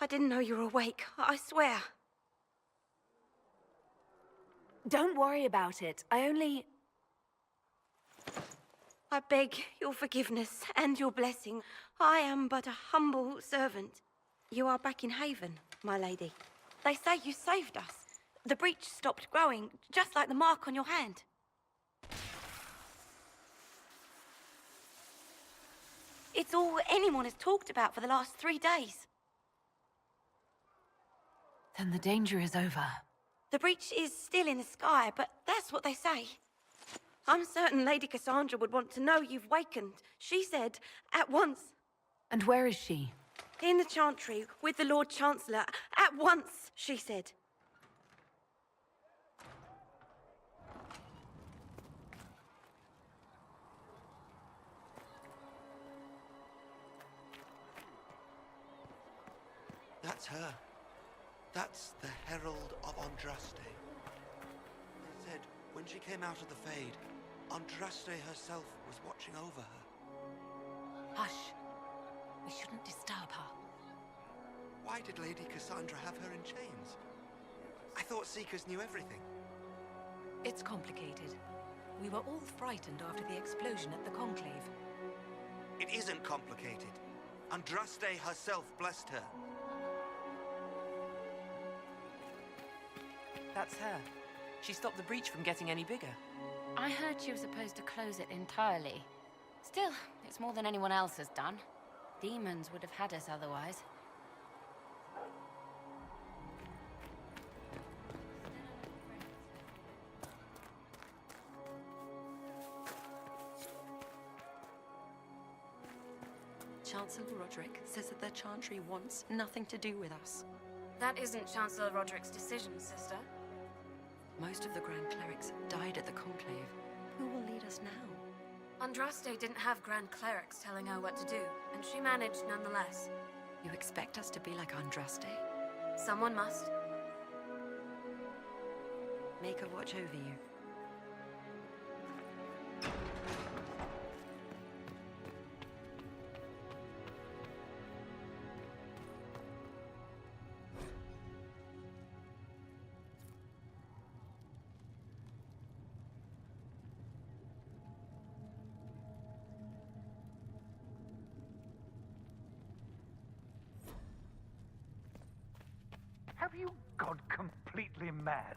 didn't know you were awake, I swear. Don't worry about it. I beg your forgiveness and your blessing. I am but a humble servant. You are back in Haven, my lady. They say you saved us. The breach stopped growing, just like the mark on your hand. It's all anyone has talked about for the last 3 days. Then the danger is over. The breach is still in the sky, but that's what they say. I'm certain Lady Cassandra would want to know you've wakened. She said, at once. And where is she? In the Chantry, with the Lord Chancellor. At once, she said. That's her. That's the Herald of Andraste. They said when she came out of the Fade, Andraste herself was watching over her. Hush. We shouldn't disturb her. Why did Lady Cassandra have her in chains? I thought Seekers knew everything. It's complicated. We were all frightened after the explosion at the Conclave. It isn't complicated. Andraste herself blessed her. That's her. She stopped the breach from getting any bigger. I heard she was supposed to close it entirely. Still, it's more than anyone else has done. Demons would have had us otherwise. Chancellor Roderick says that the Chantry wants nothing to do with us. That isn't Chancellor Roderick's decision, sister. Most of the Grand Clerics died at the Conclave. Who will lead us now? Andraste didn't have Grand Clerics telling her what to do, and she managed nonetheless. You expect us to be like Andraste? Someone must. Make her watch over you. Have you gone completely mad?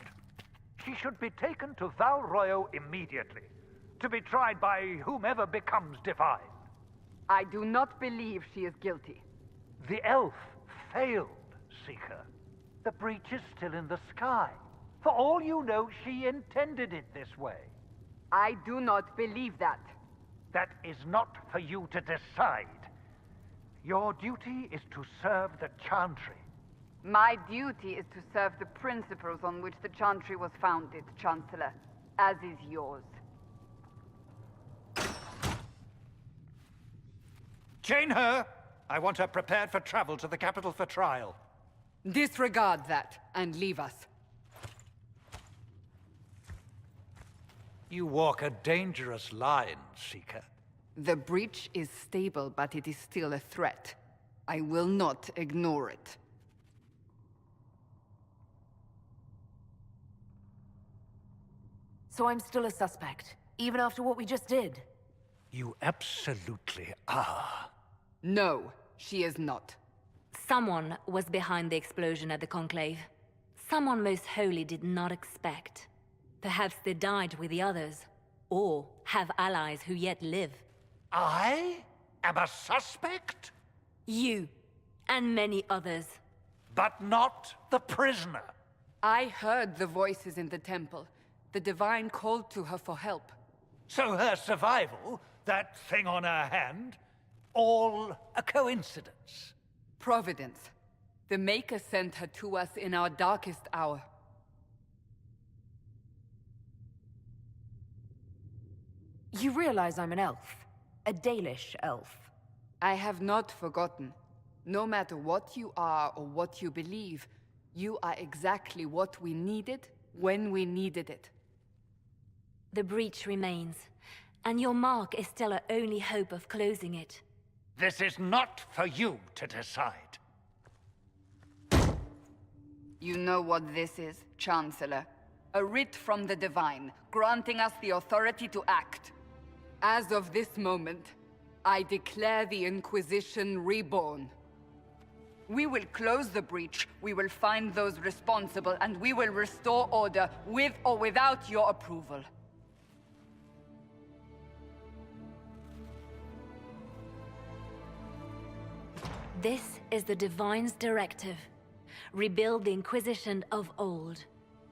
She should be taken to Val Royo immediately, to be tried by whomever becomes divine. I do not believe she is guilty. The elf failed, Seeker. The breach is still in the sky. For all you know, she intended it this way. I do not believe that. That is not for you to decide. Your duty is to serve the Chantry. My duty is to serve the principles on which the Chantry was founded, Chancellor, as is yours. Chain her! I want her prepared for travel to the capital for trial. Disregard that, and leave us. You walk a dangerous line, Seeker. The breach is stable, but it is still a threat. I will not ignore it. So I'm still a suspect, even after what we just did? You absolutely are. No, she is not. Someone was behind the explosion at the Conclave. Someone most holy did not expect. Perhaps they died with the others, or have allies who yet live. I am a suspect? You, and many others. But not the prisoner. I heard the voices in the temple. The Divine called to her for help. So her survival, that thing on her hand, all a coincidence. Providence. The Maker sent her to us in our darkest hour. You realize I'm an elf. A Dalish elf. I have not forgotten. No matter what you are or what you believe, you are exactly what we needed when we needed it. The breach remains, and your mark is still our only hope of closing it. This is not for you to decide. You know what this is, Chancellor? A writ from the Divine, granting us the authority to act. As of this moment, I declare the Inquisition reborn. We will close the breach, we will find those responsible, and we will restore order, with or without your approval. This is the Divine's directive. Rebuild the Inquisition of old.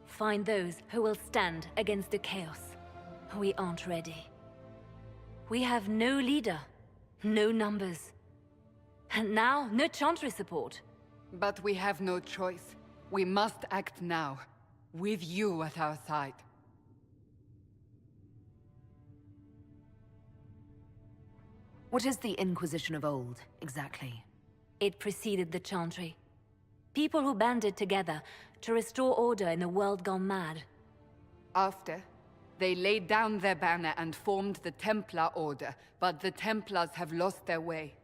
Find those who will stand against the chaos. We aren't ready. We have no leader, no numbers. And now, no Chantry support. But we have no choice. We must act now, with you at our side. What is the Inquisition of old, exactly? It preceded the Chantry. People who banded together to restore order in a world gone mad. After, they laid down their banner and formed the Templar Order, but the Templars have lost their way.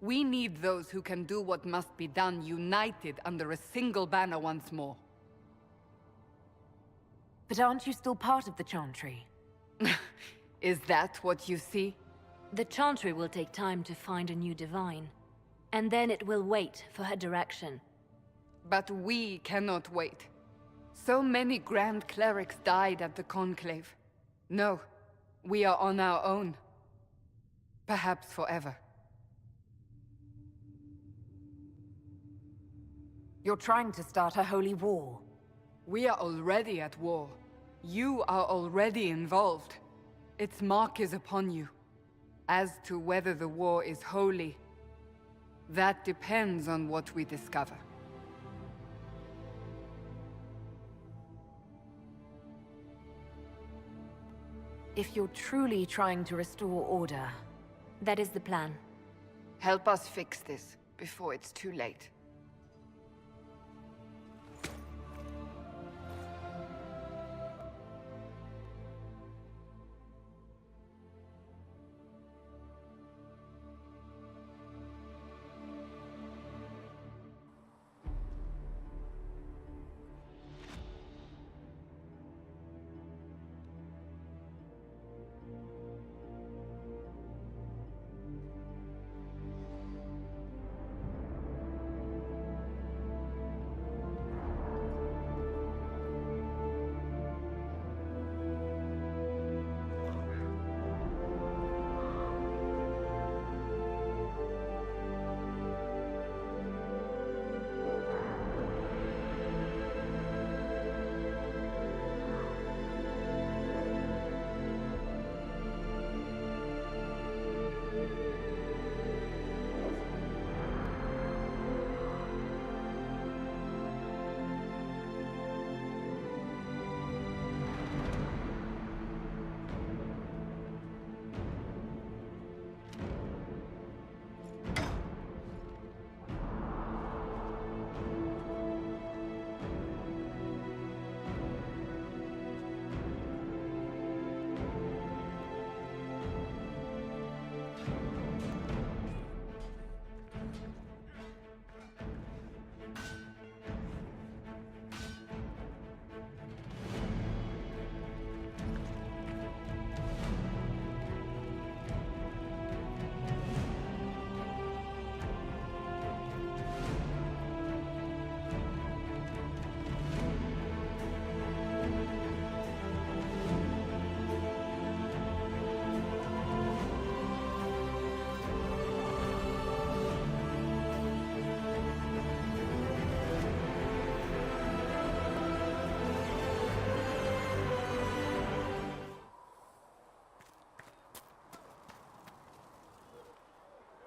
We need those who can do what must be done, united under a single banner once more. But aren't you still part of the Chantry? Is that what you see? The Chantry will take time to find a new Divine. And then it will wait for her direction. But we cannot wait. So many Grand Clerics died at the Conclave. No, we are on our own. Perhaps forever. You're trying to start a holy war. We are already at war. You are already involved. Its mark is upon you. As to whether the war is holy, that depends on what we discover. If you're truly trying to restore order, That is the plan. Help us fix this, before it's too late.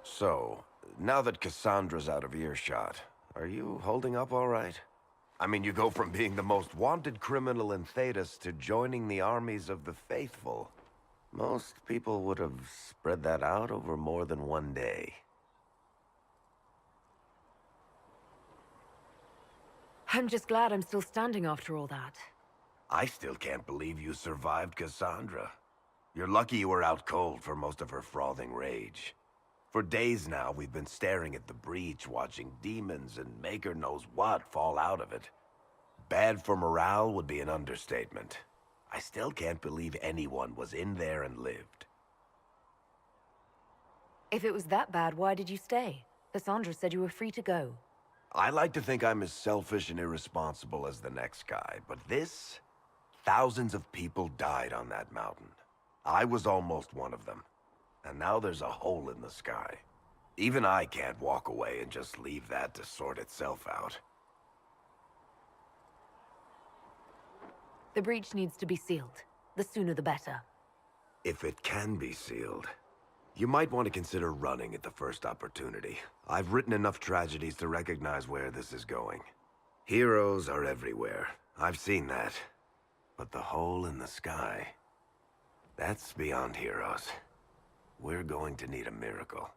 So, now that Cassandra's out of earshot, are you holding up all right? I mean, you go from being the most wanted criminal in Thedas to joining the armies of the faithful. Most people would have spread that out over more than one day. I'm just glad I'm still standing after all that. I still can't believe you survived Cassandra. You're lucky you were out cold for most of her frothing rage. For days now, we've been staring at the breach, watching demons and maker knows what fall out of it. Bad for morale would be an understatement. I still can't believe anyone was in there and lived. If it was that bad, why did you stay? Cassandra said you were free to go. I like to think I'm as selfish and irresponsible as the next guy, but this... Thousands of people died on that mountain. I was almost one of them. And now there's a hole in the sky. Even I can't walk away and just leave that to sort itself out. The breach needs to be sealed. The sooner the better. If it can be sealed, you might want to consider running at the first opportunity. I've written enough tragedies to recognize where this is going. Heroes are everywhere. I've seen that. But the hole in the sky... that's beyond heroes. We're going to need a miracle.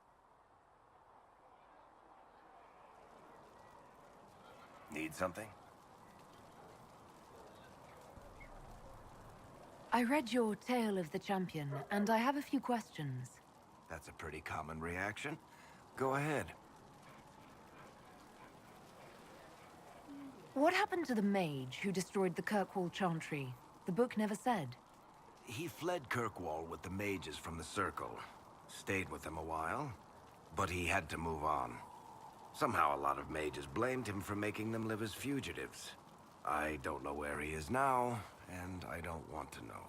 Need something? I read your Tale of the Champion, and I have a few questions. That's a pretty common reaction. Go ahead. What happened to the mage who destroyed the Kirkwall Chantry? The book never said. He fled Kirkwall with the mages from the Circle. Stayed with them a while, but he had to move on. Somehow a lot of mages blamed him for making them live as fugitives. I don't know where he is now, and I don't want to know.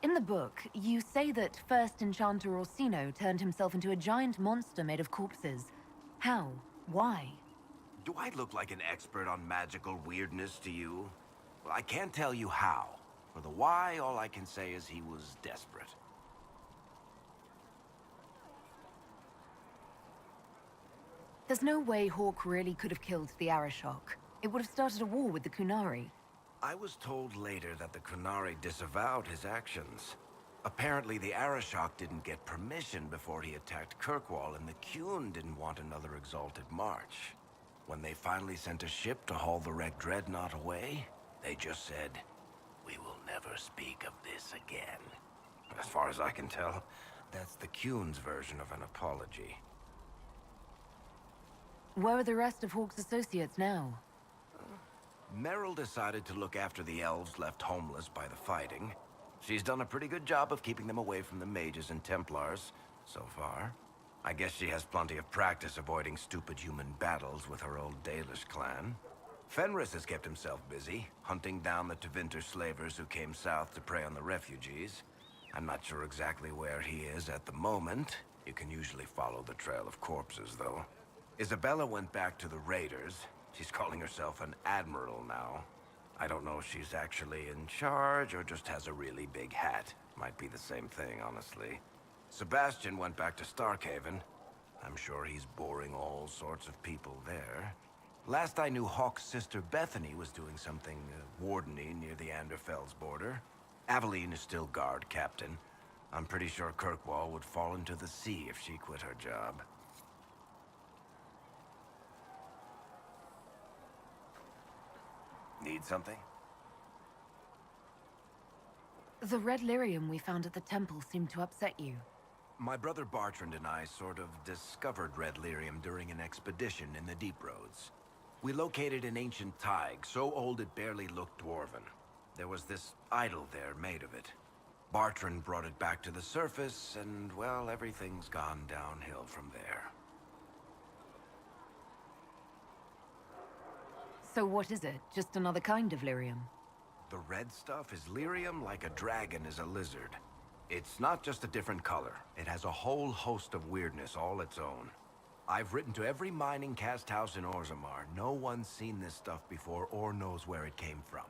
In the book, you say that first Enchanter Orsino turned himself into a giant monster made of corpses. How? Why? Do I look like an expert on magical weirdness to you? Well, I can't tell you how. For the why, all I can say is he was desperate. There's no way Hawk really could have killed the Arashok. It would have started a war with the Kunari. I was told later that the Kunari disavowed his actions. Apparently the Arashok didn't get permission before he attacked Kirkwall, and the Qun didn't want another exalted march. When they finally sent a ship to haul the wrecked dreadnought away, they just said, "We will never speak of this again." As far as I can tell, that's the Qun's version of an apology. Where are the rest of Hawk's associates now? Meryl decided to look after the elves left homeless by the fighting. She's done a pretty good job of keeping them away from the mages and Templars, so far. I guess she has plenty of practice avoiding stupid human battles with her old Dalish clan. Fenris has kept himself busy, hunting down the Tevinter slavers who came south to prey on the refugees. I'm not sure exactly where he is at the moment. You can usually follow the trail of corpses, though. Isabella went back to the raiders. She's calling herself an admiral now. I don't know if she's actually in charge or just has a really big hat. Might be the same thing, honestly. Sebastian went back to Starkhaven. I'm sure he's boring all sorts of people there. Last I knew, Hawk's sister Bethany was doing something wardeny near the Anderfell's border. Aveline is still guard captain. I'm pretty sure Kirkwall would fall into the sea if she quit her job. Need something? The red lyrium we found at the temple seemed to upset you. My brother Bartrand and I sort of discovered red lyrium during an expedition in the Deep Roads. We located an ancient Tig, so old it barely looked dwarven. There was this idol there made of it. Bartrand brought it back to the surface, and, well, everything's gone downhill from there. So what is it? Just another kind of lyrium? The red stuff is lyrium like a dragon is a lizard. It's not just a different color. It has a whole host of weirdness all its own. I've written to every mining cast house in Orzammar. No one's seen this stuff before or knows where it came from.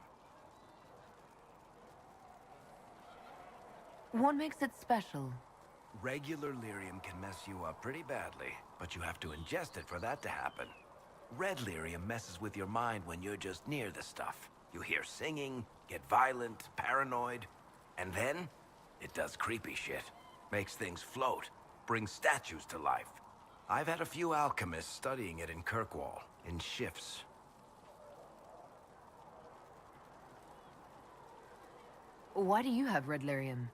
What makes it special? Regular lyrium can mess you up pretty badly, but you have to ingest it for that to happen. Red lyrium messes with your mind when you're just near the stuff. You hear singing, get violent, paranoid, and then it does creepy shit. Makes things float, brings statues to life. I've had a few alchemists studying it in Kirkwall, in shifts. Why do you have red lyrium?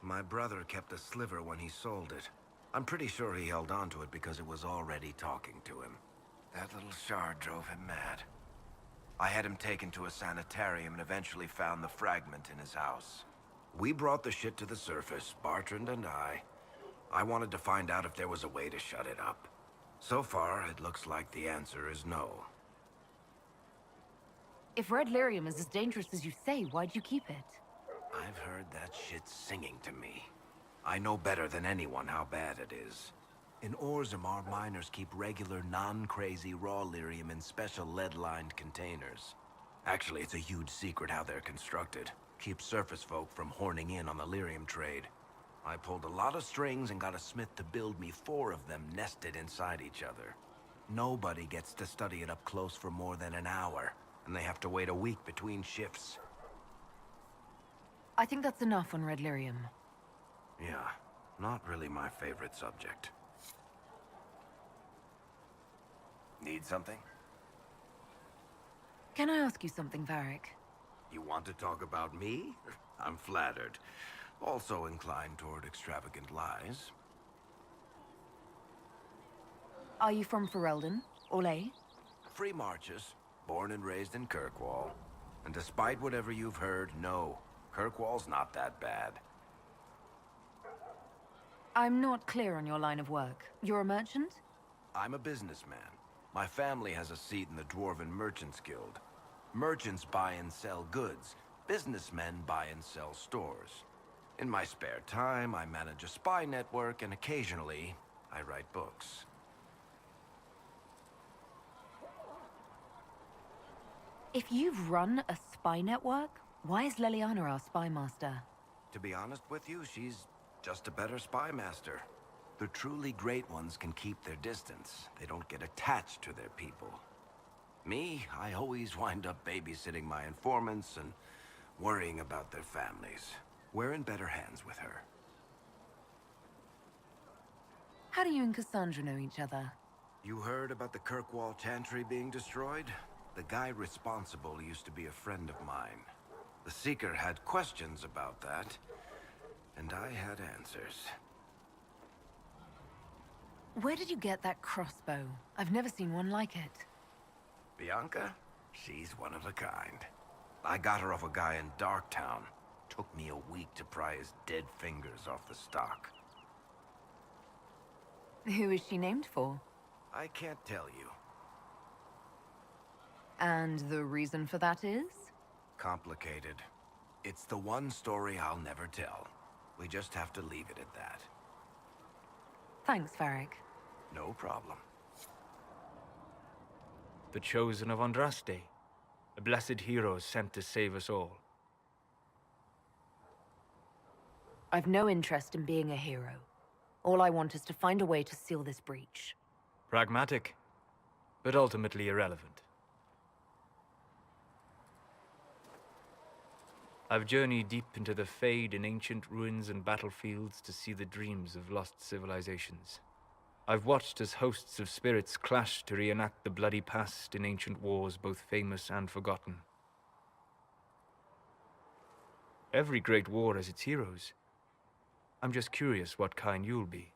My brother kept a sliver when he sold it. I'm pretty sure he held on to it because it was already talking to him. That little shard drove him mad. I had him taken to a sanitarium and eventually found the fragment in his house. We brought the shit to the surface, Bartrand and I. I wanted to find out if there was a way to shut it up. So far, it looks like the answer is no. If red lyrium is as dangerous as you say, why'd you keep it? I've heard that shit singing to me. I know better than anyone how bad it is. In Orzammar, miners keep regular, non-crazy raw lyrium in special lead-lined containers. Actually, it's a huge secret how they're constructed. Keeps surface folk from horning in on the lyrium trade. I pulled a lot of strings and got a smith to build me 4 of them nested inside each other. Nobody gets to study it up close for more than an hour, and they have to wait a week between shifts. I think that's enough on red lyrium. Yeah, not really my favorite subject. Need something? Can I ask you something, Varric? You want to talk about me? I'm flattered. Also inclined toward extravagant lies. Are you from Ferelden? Orlais? Free marches, born and raised in Kirkwall. And despite whatever you've heard, no, Kirkwall's not that bad. I'm not clear on your line of work. You're a merchant? I'm a businessman. My family has a seat in the Dwarven Merchants Guild. Merchants buy and sell goods. Businessmen buy and sell stores. In my spare time, I manage a spy network, and occasionally, I write books. If you've run a spy network, why is Leliana our spy master? To be honest with you, she's just a better spy master. The truly great ones can keep their distance. They don't get attached to their people. Me, I always wind up babysitting my informants and worrying about their families. We're in better hands with her. How do you and Cassandra know each other? You heard about the Kirkwall Chantry being destroyed? The guy responsible used to be a friend of mine. The Seeker had questions about that, and I had answers. Where did you get that crossbow? I've never seen one like it. Bianca? She's one of a kind. I got her off a guy in Darktown. Took me a week to pry his dead fingers off the stock. Who is she named for? I can't tell you. And the reason for that is? Complicated. It's the one story I'll never tell. We just have to leave it at that. Thanks, Varric. No problem. The chosen of Andraste, a blessed hero sent to save us all. I've no interest in being a hero. All I want is to find a way to seal this breach. Pragmatic, but ultimately irrelevant. I've journeyed deep into the Fade in ancient ruins and battlefields to see the dreams of lost civilizations. I've watched as hosts of spirits clash to reenact the bloody past in ancient wars, both famous and forgotten. Every great war has its heroes. I'm just curious what kind you'll be.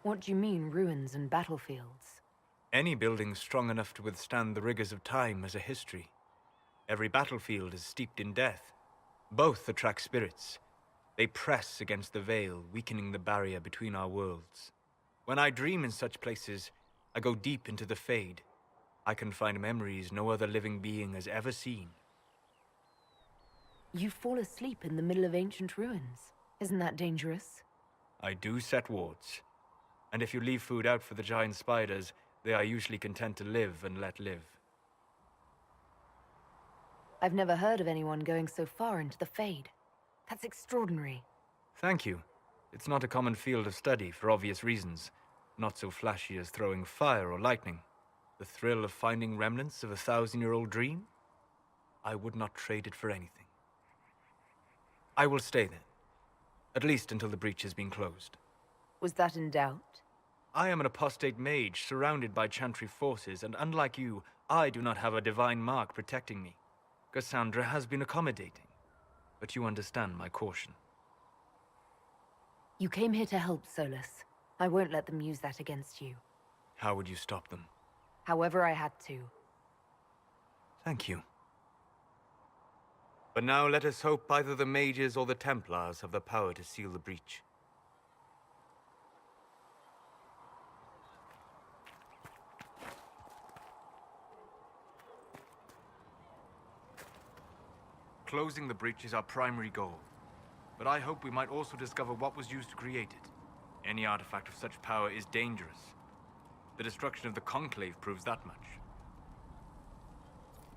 What do you mean, ruins and battlefields? Any building strong enough to withstand the rigors of time has a history. Every battlefield is steeped in death. Both attract spirits. They press against the veil, weakening the barrier between our worlds. When I dream in such places, I go deep into the Fade. I can find memories no other living being has ever seen. You fall asleep in the middle of ancient ruins. Isn't that dangerous? I do set wards. And if you leave food out for the giant spiders, they are usually content to live and let live. I've never heard of anyone going so far into the Fade. That's extraordinary. Thank you. It's not a common field of study for obvious reasons. Not so flashy as throwing fire or lightning. The thrill of finding remnants of a 1,000-year-old dream? I would not trade it for anything. I will stay there. At least until the breach has been closed. Was that in doubt? I am an apostate mage surrounded by Chantry forces, and unlike you, I do not have a divine mark protecting me. Cassandra has been accommodating, but you understand my caution. You came here to help, Solus. I won't let them use that against you. How would you stop them? However I had to. Thank you. But now let us hope either the mages or the Templars have the power to seal the breach. Closing the breach is our primary goal. But I hope we might also discover what was used to create it. Any artifact of such power is dangerous. The destruction of the Conclave proves that much.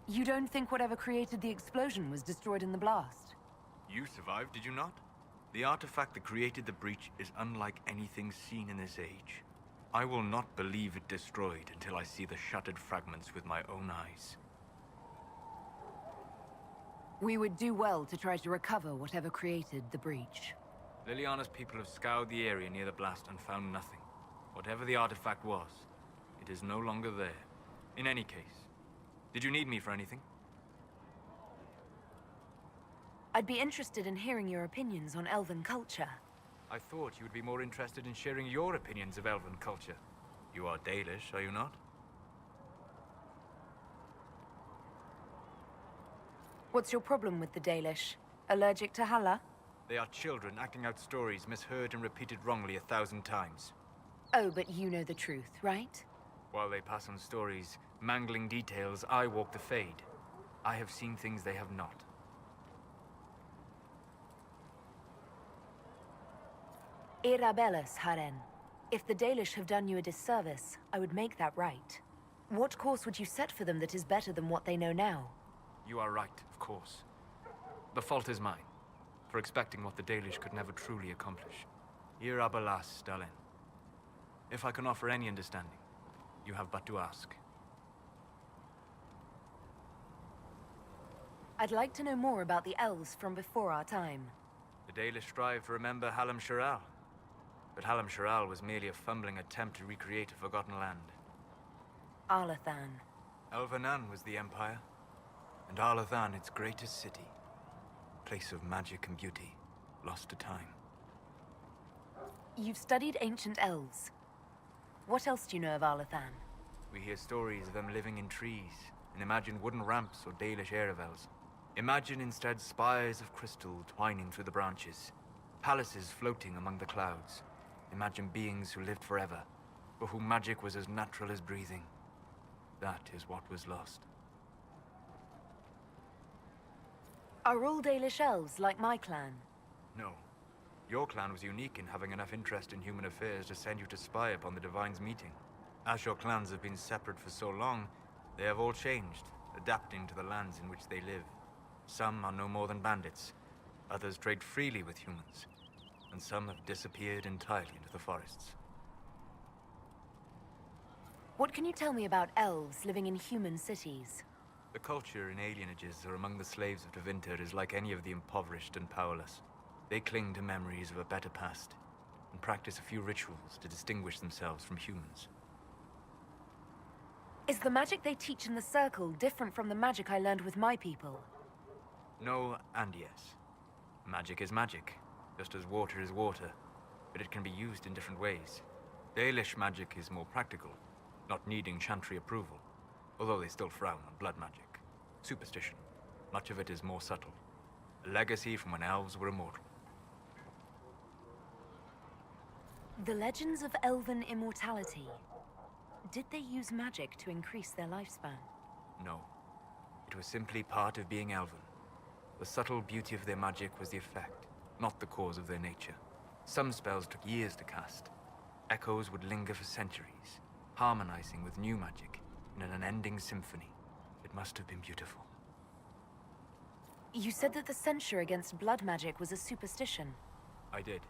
You don't think whatever created the explosion was destroyed in the blast? You survived, did you not? The artifact that created the breach is unlike anything seen in this age. I will not believe it destroyed until I see the shattered fragments with my own eyes. We would do well to try to recover whatever created the breach. Liliana's people have scoured the area near the blast and found nothing. Whatever the artifact was, it is no longer there. In any case, did you need me for anything? I'd be interested in hearing your opinions on elven culture. I thought you would be more interested in sharing your opinions of elven culture. You are Dalish, are you not? What's your problem with the Dalish? Allergic to Halla? They are children acting out stories misheard and repeated wrongly 1,000 times. Oh, but you know the truth, right? While they pass on stories, mangling details, I walk the Fade. I have seen things they have not. Irabellis, Haren. If the Dalish have done you a disservice, I would make that right. What course would you set for them that is better than what they know now? You are right, of course. The fault is mine, for expecting what the Dalish could never truly accomplish. Irabelas, Dalin. If I can offer any understanding, you have but to ask. I'd like to know more about the elves from before our time. The Dalish strive to remember Hallam Shiral. But Hallam Shiral was merely a fumbling attempt to recreate a forgotten land. Arlathan. Elvanan was the Empire, and Arlathan its greatest city. Place of magic and beauty, lost to time. You've studied ancient elves. What else do you know of Arlathan? We hear stories of them living in trees, and imagine wooden ramps or Dalish Erebels. Imagine instead spires of crystal twining through the branches, palaces floating among the clouds. Imagine beings who lived forever, for whom magic was as natural as breathing. That is what was lost. Are all Dalish elves like my clan? No. Your clan was unique in having enough interest in human affairs to send you to spy upon the Divine's meeting. As your clans have been separate for so long, they have all changed, adapting to the lands in which they live. Some are no more than bandits, others trade freely with humans, and some have disappeared entirely into the forests. What can you tell me about elves living in human cities? The culture in alienages or among the slaves of Tevinter is like any of the impoverished and powerless. They cling to memories of a better past, and practice a few rituals to distinguish themselves from humans. Is the magic they teach in the Circle different from the magic I learned with my people? No and yes. Magic is magic, just as water is water, but it can be used in different ways. Dalish magic is more practical, not needing chantry approval, although they still frown on blood magic. Superstition. Much of it is more subtle. A legacy from when elves were immortal. The legends of elven immortality. Did they use magic to increase their lifespan? No. It was simply part of being elven. The subtle beauty of their magic was the effect, not the cause of their nature. Some spells took years to cast. Echoes would linger for centuries, harmonizing with new magic in an unending symphony. It must have been beautiful. You said that the censure against blood magic was a superstition. I did.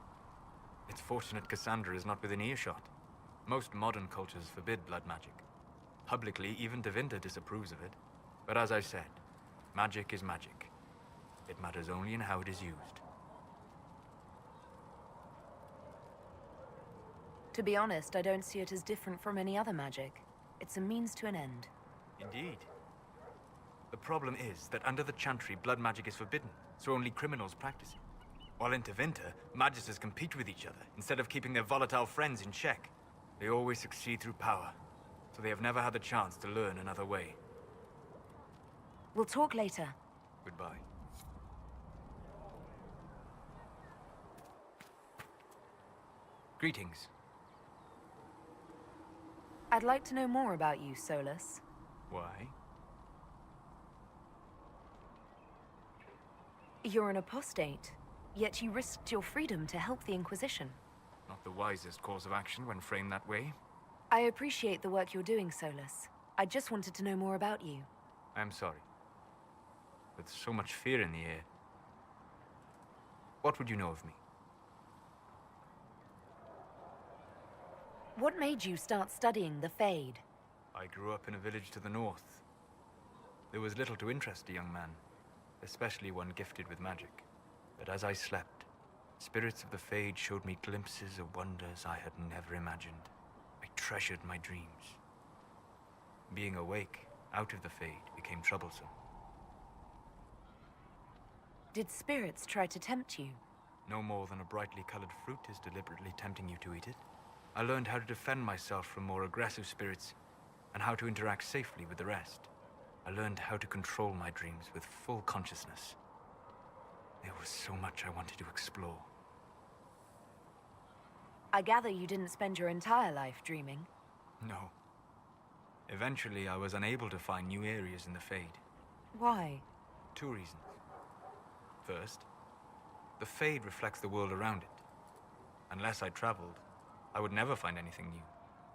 It's fortunate Cassandra is not within earshot. Most modern cultures forbid blood magic. Publicly, even Tevinter disapproves of it. But as I said, magic is magic. It matters only in how it is used. To be honest, I don't see it as different from any other magic. It's a means to an end. Indeed. The problem is that under the Chantry, blood magic is forbidden, so only criminals practice it. While in Tevinter, magisters compete with each other instead of keeping their volatile friends in check. They always succeed through power, so they have never had the chance to learn another way. We'll talk later. Goodbye. Greetings. I'd like to know more about you, Solus. Why? You're an apostate, yet you risked your freedom to help the Inquisition. Not the wisest course of action when framed that way. I appreciate the work you're doing, Solus. I just wanted to know more about you. I'm sorry. With so much fear in the air. What would you know of me? What made you start studying the Fade? I grew up in a village to the north. There was little to interest a young man, especially one gifted with magic. But as I slept, spirits of the Fade showed me glimpses of wonders I had never imagined. I treasured my dreams. Being awake, out of the Fade, became troublesome. Did spirits try to tempt you? No more than a brightly colored fruit is deliberately tempting you to eat it. I learned how to defend myself from more aggressive spirits, and how to interact safely with the rest. I learned how to control my dreams with full consciousness. There was so much I wanted to explore. I gather you didn't spend your entire life dreaming. No. Eventually, I was unable to find new areas in the Fade. Why? 2 reasons. First, the Fade reflects the world around it. Unless I traveled, I would never find anything new.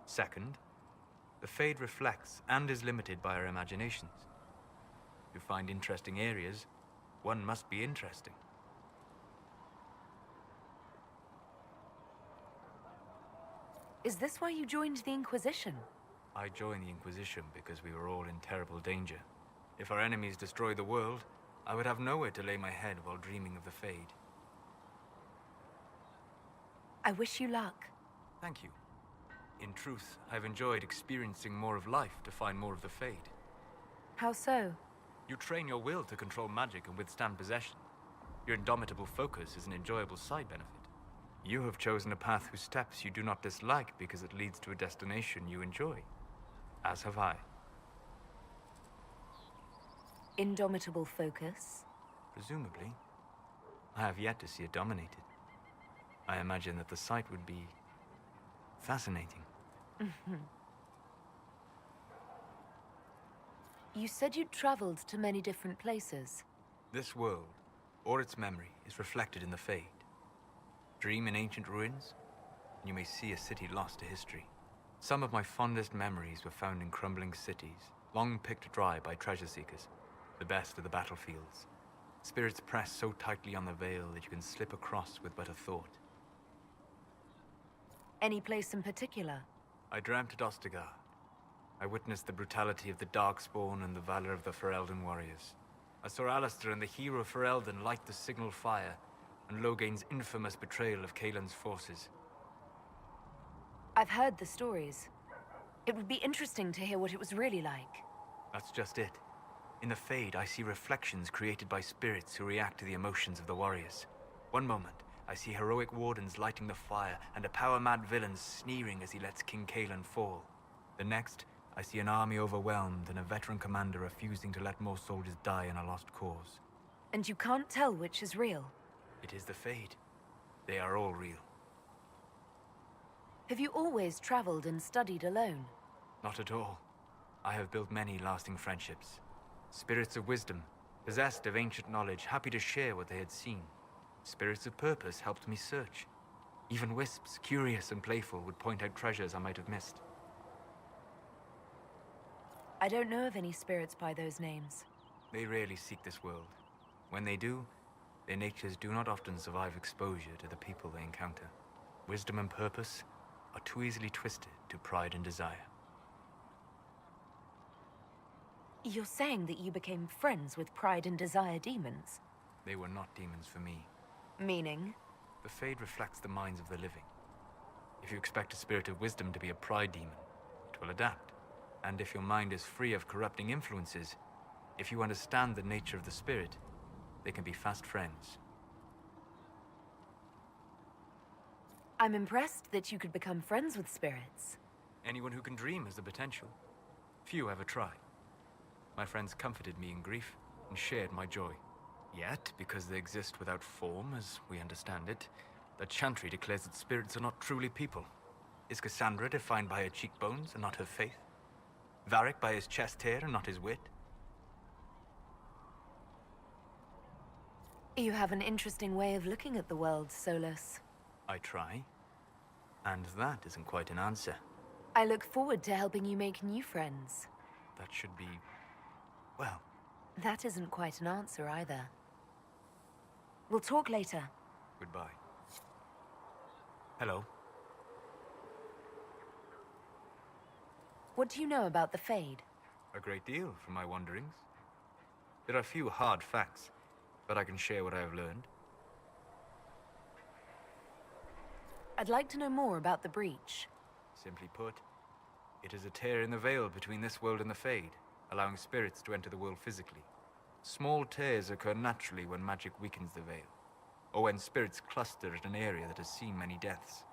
Second, the Fade reflects and is limited by our imaginations. To find interesting areas, one must be interesting. Is this why you joined the Inquisition? I joined the Inquisition because we were all in terrible danger. If our enemies destroyed the world, I would have nowhere to lay my head while dreaming of the Fade. I wish you luck. Thank you. In truth, I've enjoyed experiencing more of life to find more of the Fade. How so? You train your will to control magic and withstand possession. Your indomitable focus is an enjoyable side benefit. You have chosen a path whose steps you do not dislike because it leads to a destination you enjoy. As have I. Indomitable focus? Presumably. I have yet to see it dominated. I imagine that the sight would be fascinating. You said you'd traveled to many different places. This world, or its memory, is reflected in the Fade. Dream in ancient ruins, and you may see a city lost to history. Some of my fondest memories were found in crumbling cities, long picked dry by treasure seekers, the best of the battlefields. Spirits press so tightly on the veil that you can slip across with but a thought. Any place in particular? I dreamt at Ostagar. I witnessed the brutality of the Darkspawn and the valor of the Ferelden warriors. I saw Alistair and the hero Ferelden light the signal fire, and Logain's infamous betrayal of Caelan's forces. I've heard the stories. It would be interesting to hear what it was really like. That's just it. In the Fade, I see reflections created by spirits who react to the emotions of the warriors. One moment, I see heroic wardens lighting the fire, and a power-mad villain sneering as he lets King Caelan fall. The next, I see an army overwhelmed and a veteran commander refusing to let more soldiers die in a lost cause. And you can't tell which is real? It is the Fade. They are all real. Have you always traveled and studied alone? Not at all. I have built many lasting friendships. Spirits of wisdom, possessed of ancient knowledge, happy to share what they had seen. Spirits of purpose helped me search. Even wisps, curious and playful, would point out treasures I might have missed. I don't know of any spirits by those names. They rarely seek this world. When they do, their natures do not often survive exposure to the people they encounter. Wisdom and purpose are too easily twisted to pride and desire. You're saying that you became friends with Pride and Desire demons? They were not demons for me. Meaning? The Fade reflects the minds of the living. If you expect a spirit of wisdom to be a pride demon, it will adapt. And if your mind is free of corrupting influences, if you understand the nature of the spirit, they can be fast friends. I'm impressed that you could become friends with spirits. Anyone who can dream has the potential. Few ever try. My friends comforted me in grief and shared my joy. Yet, because they exist without form, as we understand it, the Chantry declares that spirits are not truly people. Is Cassandra defined by her cheekbones and not her faith? Varric by his chest hair and not his wit? You have an interesting way of looking at the world, Solus. I try. And that isn't quite an answer. I look forward to helping you make new friends. That should be... well... That isn't quite an answer either. We'll talk later. Goodbye. Hello. What do you know about the Fade? A great deal from my wanderings. There are few hard facts, but I can share what I have learned. I'd like to know more about the Breach. Simply put, it is a tear in the veil between this world and the Fade, allowing spirits to enter the world physically. Small tears occur naturally when magic weakens the veil, or when spirits cluster at an area that has seen many deaths.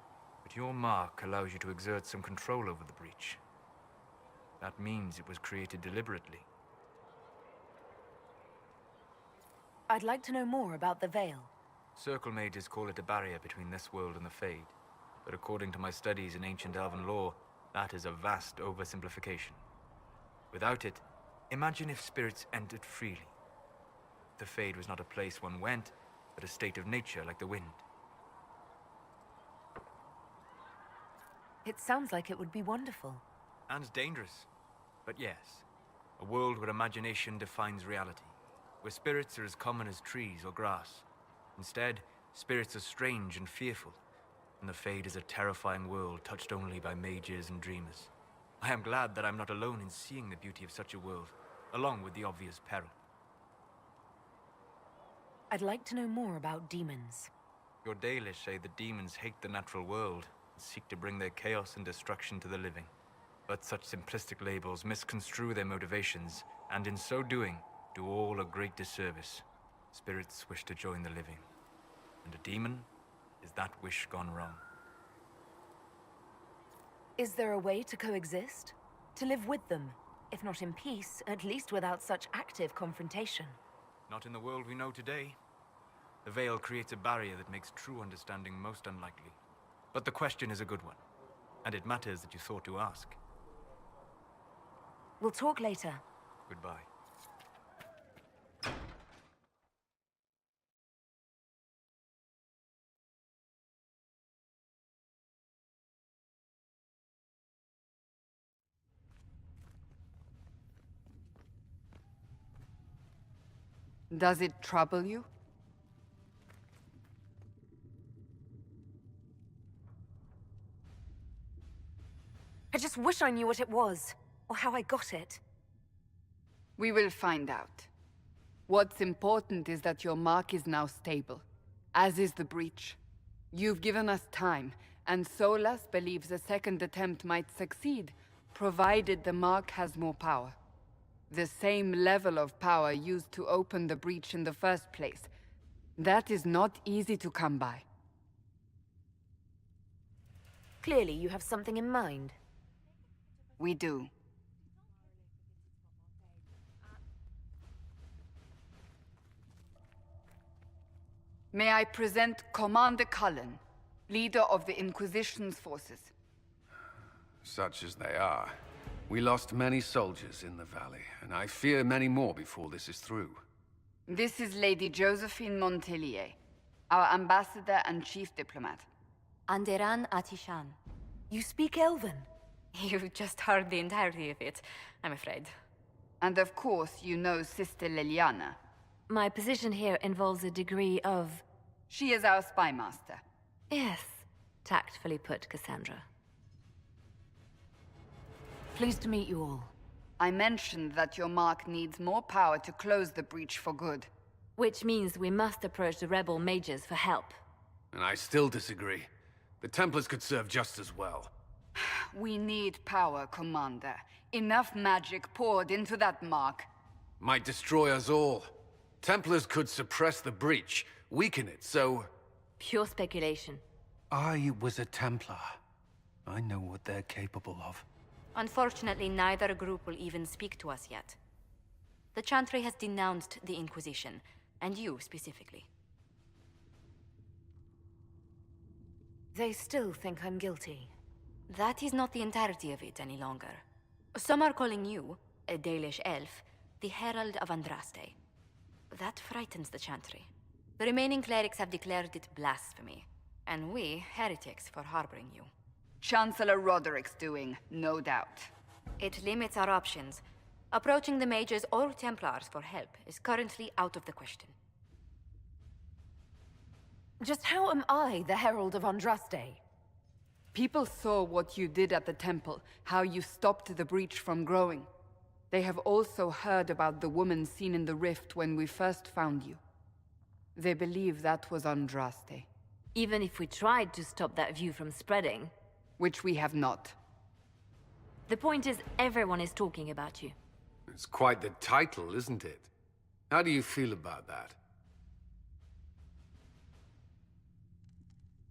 But your mark allows you to exert some control over the Breach. That means it was created deliberately. I'd like to know more about the Veil. Circle mages call it a barrier between this world and the Fade, but according to my studies in ancient elven lore, that is a vast oversimplification. Without it, imagine if spirits entered freely. The Fade was not a place one went, but a state of nature like the wind. It sounds like it would be wonderful. And dangerous. But yes, a world where imagination defines reality, where spirits are as common as trees or grass. Instead, spirits are strange and fearful, and the Fade is a terrifying world touched only by mages and dreamers. I am glad that I'm not alone in seeing the beauty of such a world, along with the obvious peril. I'd like to know more about demons. Your Dalish say that demons hate the natural world and seek to bring their chaos and destruction to the living. But such simplistic labels misconstrue their motivations, and in so doing, do all a great disservice. Spirits wish to join the living, and a demon is that wish gone wrong. Is there a way to coexist? To live with them? If not in peace, at least without such active confrontation. Not in the world we know today. The Veil creates a barrier that makes true understanding most unlikely. But the question is a good one, and it matters that you thought to ask. We'll talk later. Goodbye. Does it trouble you? I just wish I knew what it was, or how I got it. We will find out. What's important is that your mark is now stable, as is the breach. You've given us time, and Solas believes a second attempt might succeed, provided the mark has more power. The same level of power used to open the breach in the first place. That is not easy to come by. Clearly, you have something in mind. We do. May I present Commander Cullen, leader of the Inquisition's forces. Such as they are. We lost many soldiers in the valley, and I fear many more before this is through. This is Lady Josephine Montelier, our ambassador and chief diplomat. Anderan Atishan. You speak Elven? You've just heard the entirety of it, I'm afraid. And of course, you know Sister Liliana. My position here involves a degree of... She is our spy master. Yes, tactfully put, Cassandra. Pleased to meet you all. I mentioned that your mark needs more power to close the breach for good. Which means we must approach the rebel mages for help. And I still disagree. The Templars could serve just as well. We need power, Commander. Enough magic poured into that mark. Might destroy us all. Templars could suppress the breach, weaken it, so... Pure speculation. I was a Templar. I know what they're capable of. Unfortunately, neither group will even speak to us yet. The Chantry has denounced the Inquisition, and you specifically. They still think I'm guilty. That is not the entirety of it any longer. Some are calling you, a Dalish elf, the Herald of Andraste. That frightens the Chantry. The remaining clerics have declared it blasphemy, and we, heretics, for harboring you. Chancellor Roderick's doing, no doubt. It limits our options. Approaching the mages or Templars for help is currently out of the question. Just how am I the Herald of Andraste? People saw what you did at the temple, how you stopped the breach from growing. They have also heard about the woman seen in the rift when we first found you. They believe that was Andraste. Even if we tried to stop that view from spreading... Which we have not. The point is, everyone is talking about you. It's quite the title, isn't it? How do you feel about that?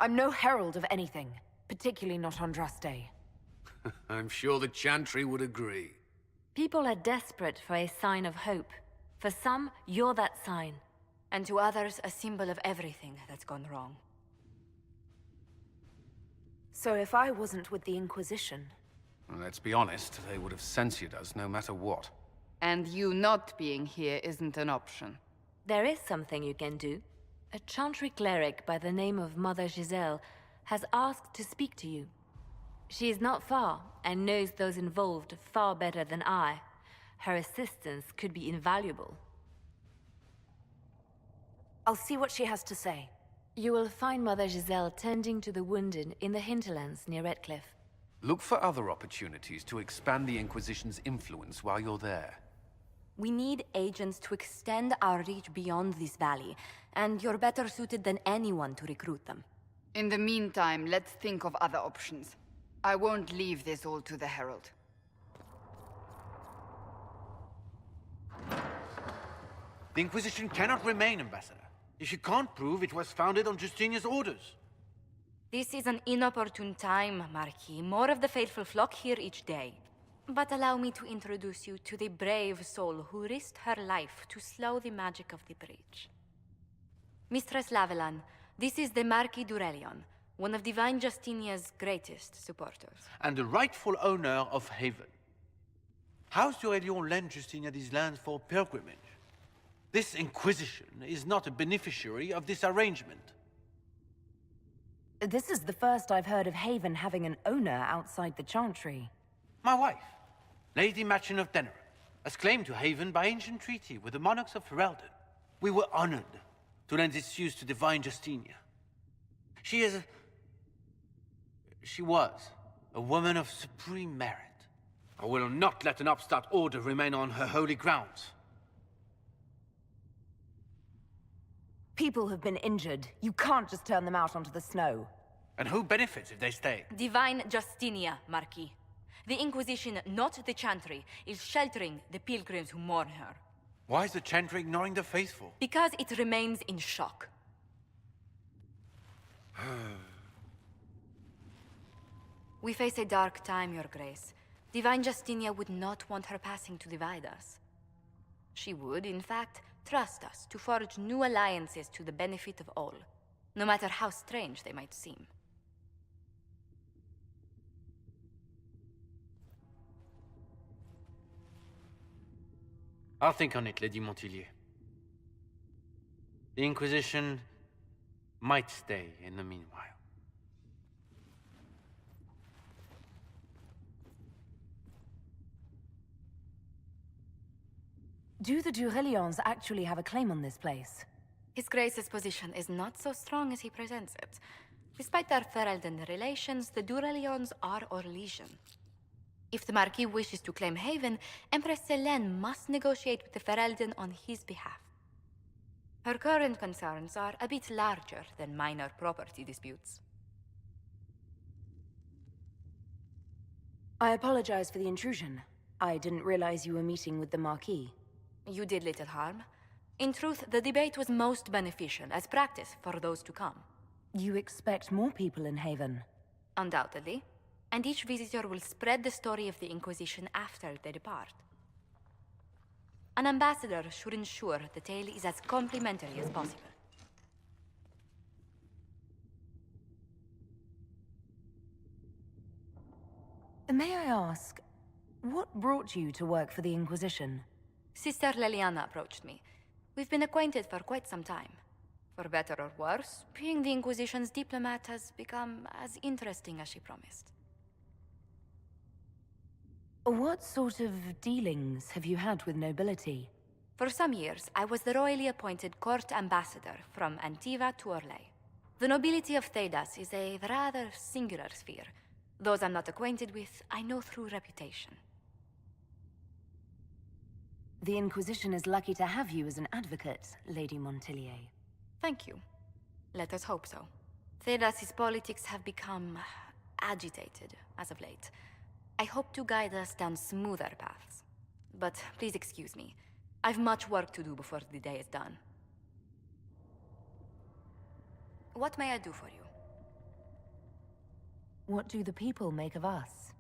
I'm no herald of anything, particularly not Andraste. I'm sure the Chantry would agree. People are desperate for a sign of hope. For some, you're that sign. And to others, a symbol of everything that's gone wrong. So if I wasn't with the Inquisition... Well, let's be honest, they would have censored us no matter what. And you not being here isn't an option. There is something you can do. A Chantry cleric by the name of Mother Giselle has asked to speak to you. She is not far, and knows those involved far better than I. Her assistance could be invaluable. I'll see what she has to say. You will find Mother Giselle tending to the wounded in the hinterlands near Redcliffe. Look for other opportunities to expand the Inquisition's influence while you're there. We need agents to extend our reach beyond this valley, and you're better suited than anyone to recruit them. In the meantime, let's think of other options. I won't leave this all to the Herald. The Inquisition cannot remain, Ambassador, if you can't prove it was founded on Justinia's orders. This is an inopportune time, Marquis. More of the faithful flock here each day. But allow me to introduce you to the brave soul who risked her life to slow the magic of the breach. Mistress Lavellan, this is the Marquis d'Aurelion, one of Divine Justinia's greatest supporters. And the rightful owner of Haven. House d'Aurelion lent Justinia these lands for pilgrimage. This Inquisition is not a beneficiary of this arrangement. This is the first I've heard of Haven having an owner outside the Chantry. My wife, Lady Machin of Denner, has claimed to Haven by ancient treaty with the monarchs of Ferelden. We were honored to lend its use to Divine Justinia. She was a woman of supreme merit. I will not let an upstart order remain on her holy grounds. People have been injured. You can't just turn them out onto the snow. And who benefits if they stay? Divine Justinia, Marquis. The Inquisition, not the Chantry, is sheltering the pilgrims who mourn her. Why is the Chantry ignoring the faithful? Because it remains in shock. We face a dark time, Your Grace. Divine Justinia would not want her passing to divide us. She would, in fact, trust us to forge new alliances to the benefit of all, no matter how strange they might seem. I'll think on it, Lady Montillier. The Inquisition might stay in the meanwhile. Do the d'Aurelions actually have a claim on this place? His Grace's position is not so strong as he presents it. Despite their Ferelden relations, the d'Aurelions are Orlesian. If the Marquis wishes to claim Haven, Empress Selene must negotiate with the Ferelden on his behalf. Her current concerns are a bit larger than minor property disputes. I apologize for the intrusion. I didn't realize you were meeting with the Marquis. You did little harm. In truth, the debate was most beneficial as practice for those to come. You expect more people in Haven? Undoubtedly. And each visitor will spread the story of the Inquisition after they depart. An ambassador should ensure the tale is as complimentary as possible. May I ask, what brought you to work for the Inquisition? Sister Leliana approached me. We've been acquainted for quite some time. For better or worse, being the Inquisition's diplomat has become as interesting as she promised. What sort of dealings have you had with nobility? For some years, I was the royally appointed court ambassador from Antiva to Orlais. The nobility of Thedas is a rather singular sphere. Those I'm not acquainted with, I know through reputation. The Inquisition is lucky to have you as an advocate, Lady Montillier. Thank you. Let us hope so. Thedas' politics have become agitated as of late. I hope to guide us down smoother paths. But please excuse me. I've much work to do before the day is done. What may I do for you? What do the people make of us?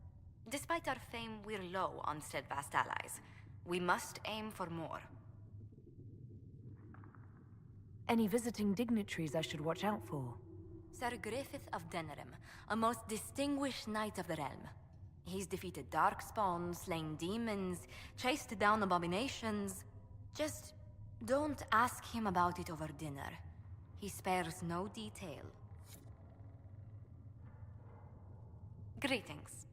Despite our fame, we're low on steadfast allies. We must aim for more. Any visiting dignitaries I should watch out for? Sir Griffith of Denerim, a most distinguished knight of the realm. He's defeated darkspawn, slain demons, chased down abominations. Just don't ask him about it over dinner. He spares no detail. Greetings.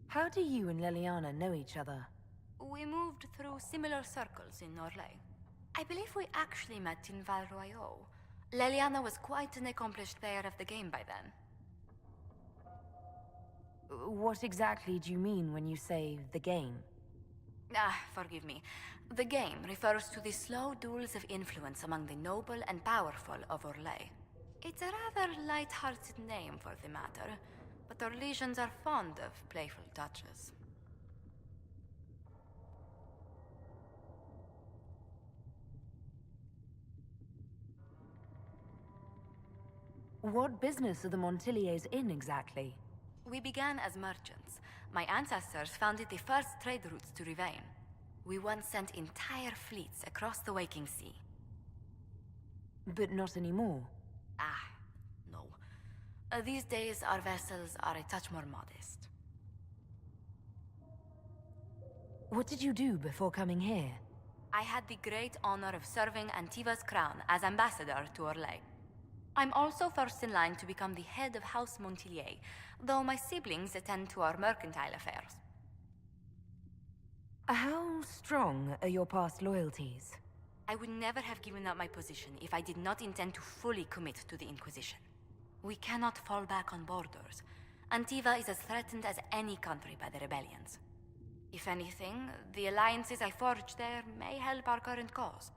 How do you and Leliana know each other? We moved through similar circles in Orlais. I believe we actually met in Val Royeaux. Leliana was quite an accomplished player of the game by then. What exactly do you mean when you say the game? Forgive me. The game refers to the slow duels of influence among the noble and powerful of Orlais. It's a rather light-hearted name for the matter, but Orlesians are fond of playful touches. What business are the Montilliers in exactly? We began as merchants. My ancestors founded the first trade routes to Rivain. We once sent entire fleets across the Waking Sea. But not anymore. No. These days, our vessels are a touch more modest. What did you do before coming here? I had the great honor of serving Antiva's crown as ambassador to Orlais. I'm also first in line to become the head of House Montillier, though my siblings attend to our mercantile affairs. How strong are your past loyalties? I would never have given up my position if I did not intend to fully commit to the Inquisition. We cannot fall back on borders. Antiva is as threatened as any country by the rebellions. If anything, the alliances I forged there may help our current cause.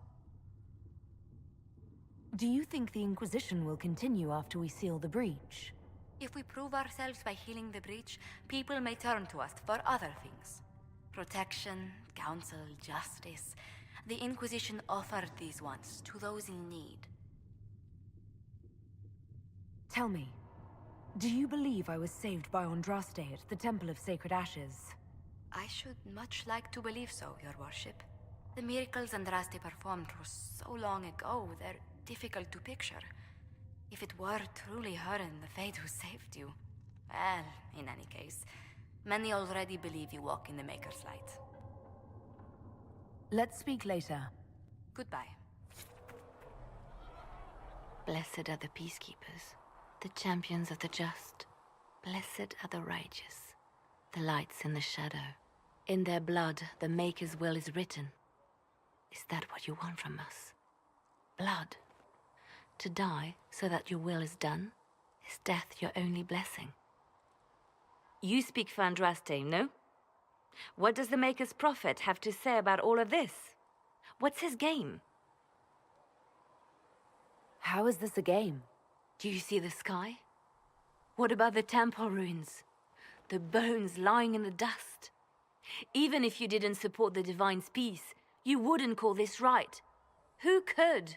Do you think the Inquisition will continue after we seal the breach? If we prove ourselves by healing the breach, people may turn to us for other things. Protection, counsel, justice. The Inquisition offered these once to those in need. Tell me, do you believe I was saved by Andraste at the Temple of Sacred Ashes? I should much like to believe so, Your Worship. The miracles Andraste performed were so long ago, they're difficult to picture. If it were truly her and the Fate who saved you... Well, in any case, many already believe you walk in the Maker's light. Let's speak later. Goodbye. Blessed are the peacekeepers, the champions of the just. Blessed are the righteous, the lights in the shadow. In their blood, the Maker's will is written. Is that what you want from us? Blood? To die so that your will is done? Is death your only blessing? You speak for Andraste, no? What does the Maker's prophet have to say about all of this? What's his game? How is this a game? Do you see the sky? What about the temple ruins? The bones lying in the dust? Even if you didn't support the Divine's peace, you wouldn't call this right. Who could?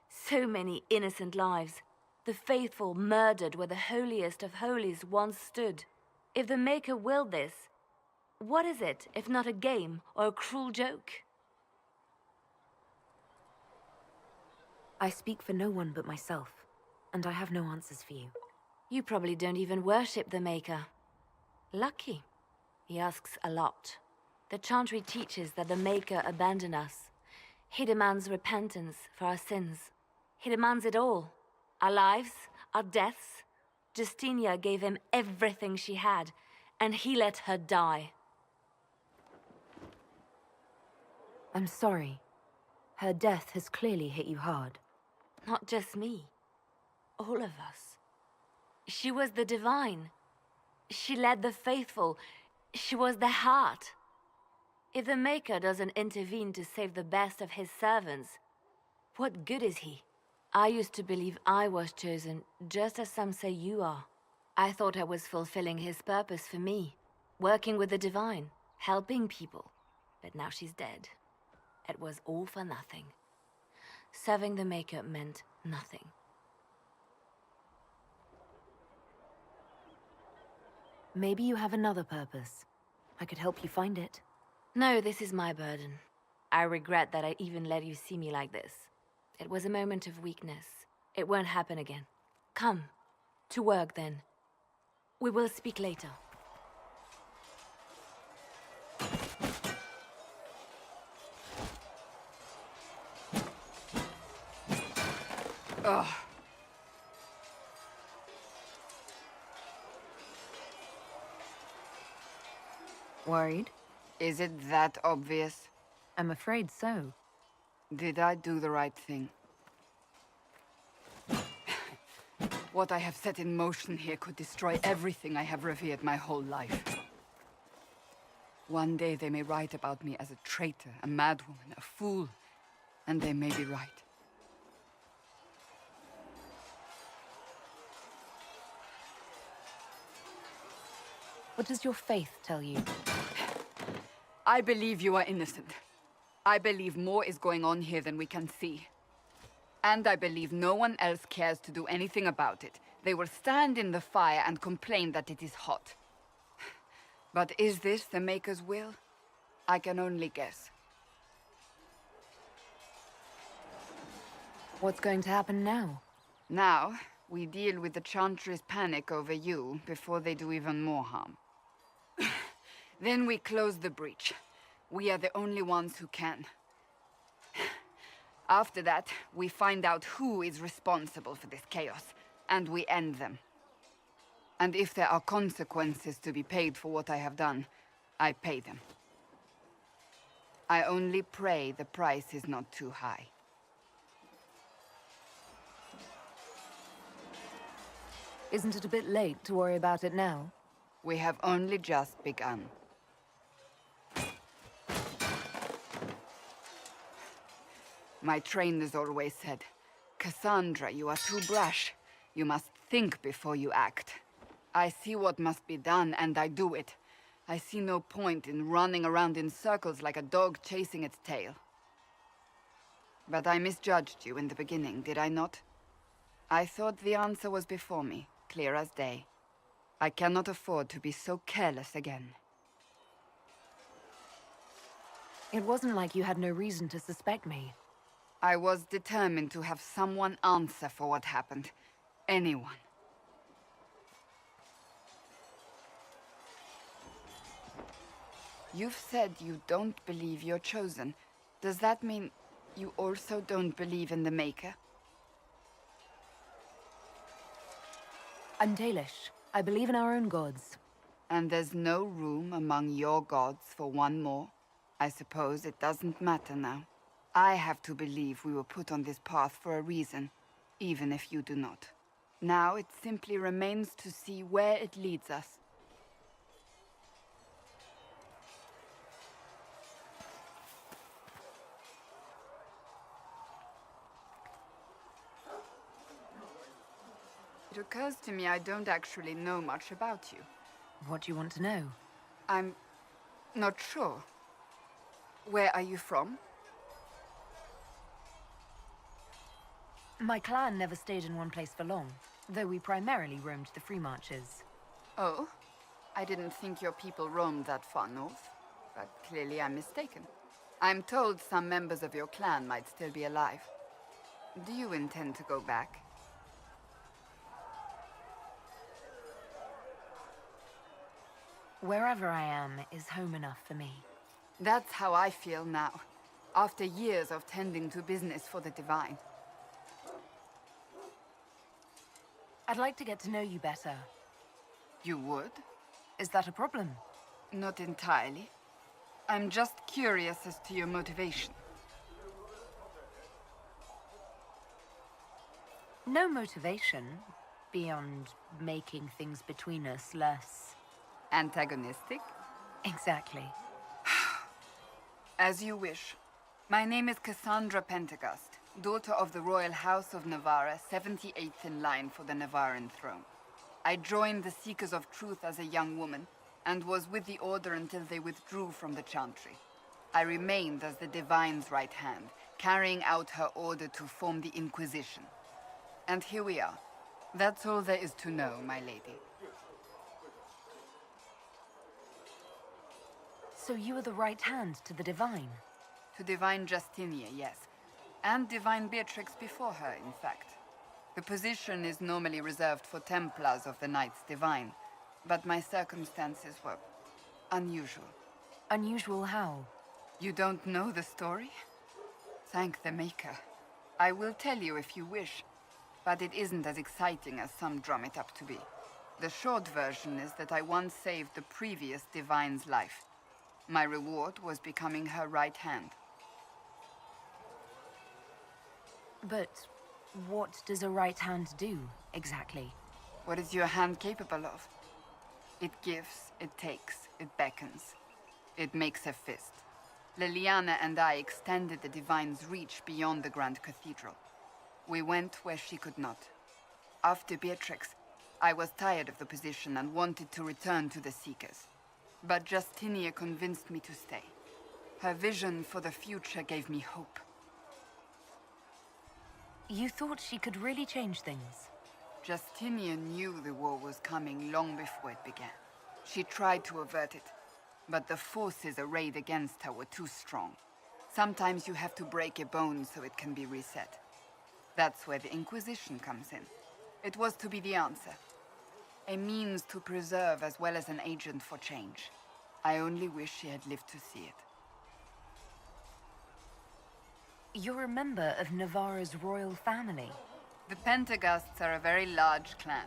So many innocent lives. The faithful murdered where the holiest of holies once stood. If the Maker willed this, what is it if not a game or a cruel joke? I speak for no one but myself, and I have no answers for you. You probably don't even worship the Maker. Lucky. He asks a lot. The Chantry teaches that the Maker abandoned us. He demands repentance for our sins. He demands it all. Our lives, our deaths. Justinia gave him everything she had, and he let her die. I'm sorry. Her death has clearly hit you hard. Not just me. All of us. She was the divine. She led the faithful. She was their heart. If the Maker doesn't intervene to save the best of his servants, what good is he? I used to believe I was chosen, just as some say you are. I thought I was fulfilling his purpose for me, working with the divine, helping people. But now she's dead. It was all for nothing. Serving the Maker meant nothing. Maybe you have another purpose. I could help you find it. No, this is my burden. I regret that I even let you see me like this. It was a moment of weakness. It won't happen again. Come. To work, then. We will speak later. Ugh. Worried? Is it that obvious? I'm afraid so. Did I do the right thing? What I have set in motion here could destroy everything I have revered my whole life. One day they may write about me as a traitor, a madwoman, a fool, and they may be right. What does your faith tell you? I believe you are innocent. I believe more is going on here than we can see. And I believe no one else cares to do anything about it. They will stand in the fire and complain that it is hot. But is this the Maker's will? I can only guess. What's going to happen now? Now, we deal with the Chantry's panic over you before they do even more harm. Then we close the breach. We are the only ones who can. After that, we find out who is responsible for this chaos, and we end them. And if there are consequences to be paid for what I have done, I pay them. I only pray the price is not too high. Isn't it a bit late to worry about it now? We have only just begun. My trainers always said, Cassandra, you are too brash. You must think before you act. I see what must be done, and I do it. I see no point in running around in circles like a dog chasing its tail. But I misjudged you in the beginning, did I not? I thought the answer was before me, clear as day. I cannot afford to be so careless again. It wasn't like you had no reason to suspect me. I was determined to have someone answer for what happened. Anyone. You've said you don't believe you're chosen. Does that mean you also don't believe in the Maker? I'm Dalish. I believe in our own gods. And there's no room among your gods for one more? I suppose it doesn't matter now. I have to believe we were put on this path for a reason, even if you do not. Now it simply remains to see where it leads us. It occurs to me I don't actually know much about you. What do you want to know? I'm not sure. Where are you from? My clan never stayed in one place for long, though we primarily roamed the free marches. Oh? I didn't think your people roamed that far north, but clearly I'm mistaken. I'm told some members of your clan might still be alive. Do you intend to go back? Wherever I am is home enough for me. That's how I feel now, after years of tending to business for the Divine. I'd like to get to know you better. You would? Is that a problem? Not entirely. I'm just curious as to your motivation. No motivation, beyond making things between us less... Antagonistic? Exactly. As you wish. My name is Cassandra Pentecost, daughter of the Royal House of Navarra, 78th in line for the Navarran throne. I joined the Seekers of Truth as a young woman, and was with the Order until they withdrew from the Chantry. I remained as the Divine's right hand, carrying out her order to form the Inquisition. And here we are. That's all there is to know, my lady. So you are the right hand to the Divine? To Divine Justinia, yes. And Divine Beatrix before her, in fact. The position is normally reserved for Templars of the Knights Divine, but my circumstances were unusual. Unusual how? You don't know the story? Thank the Maker. I will tell you if you wish, but it isn't as exciting as some drum it up to be. The short version is that I once saved the previous Divine's life. My reward was becoming her right hand. But what does a right hand do, exactly? What is your hand capable of? It gives, it takes, it beckons. It makes a fist. Liliana and I extended the Divine's reach beyond the Grand Cathedral. We went where she could not. After Beatrix, I was tired of the position and wanted to return to the Seekers. But Justinia convinced me to stay. Her vision for the future gave me hope. You thought she could really change things? Justinia knew the war was coming long before it began. She tried to avert it, but the forces arrayed against her were too strong. Sometimes you have to break a bone so it can be reset. That's where the Inquisition comes in. It was to be the answer. A means to preserve as well as an agent for change. I only wish she had lived to see it. You're a member of Navarra's royal family. The Pentecosts are a very large clan.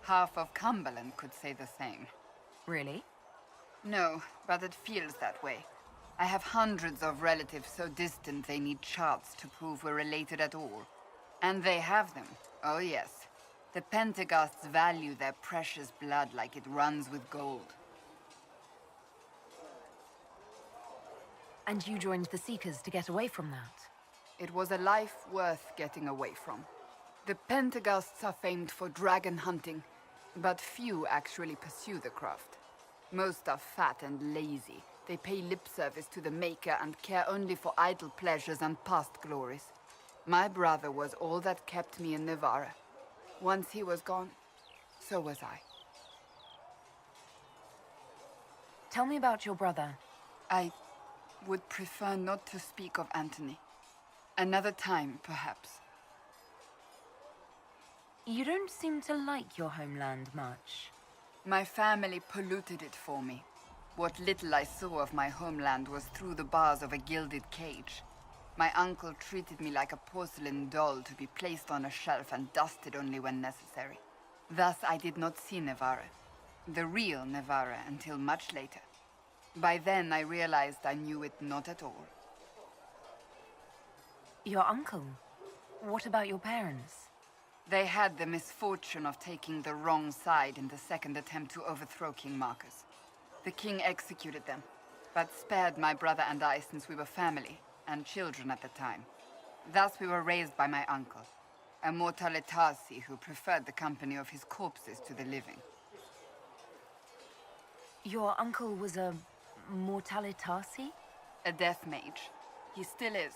Half of Cumberland could say the same. Really? No, but it feels that way. I have hundreds of relatives so distant they need charts to prove we're related at all. And they have them. Oh yes. The Pentecosts value their precious blood like it runs with gold. And you joined the Seekers to get away from that? It was a life worth getting away from. The Pentecosts are famed for dragon hunting, but few actually pursue the craft. Most are fat and lazy. They pay lip service to the Maker and care only for idle pleasures and past glories. My brother was all that kept me in Navarra. Once he was gone, so was I. Tell me about your brother. I would prefer not to speak of Anthony. Another time, perhaps. You don't seem to like your homeland much. My family polluted it for me. What little I saw of my homeland was through the bars of a gilded cage. My uncle treated me like a porcelain doll to be placed on a shelf and dusted only when necessary. Thus, I did not see Navarra, the real Navarra, until much later. By then, I realized I knew it not at all. Your uncle? What about your parents? They had the misfortune of taking the wrong side in the second attempt to overthrow King Marcus. The king executed them, but spared my brother and I since we were family and children at the time. Thus we were raised by my uncle, a mortalitasi who preferred the company of his corpses to the living. Your uncle was a mortalitasi? A death mage. He still is.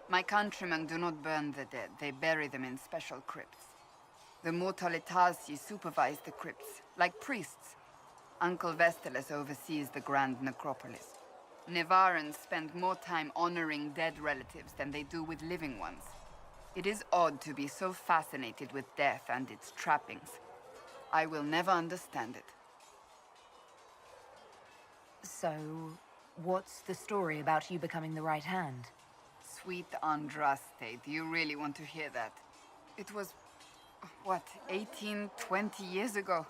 My countrymen do not burn the dead. They bury them in special crypts. The Mortalitasi supervise the crypts, like priests. Uncle Vestalis oversees the grand necropolis. Nevarans spend more time honoring dead relatives than they do with living ones. It is odd to be so fascinated with death and its trappings. I will never understand it. So, what's the story about you becoming the right hand? Sweet Andraste, do you really want to hear that? It was, what, 18, 20 years ago?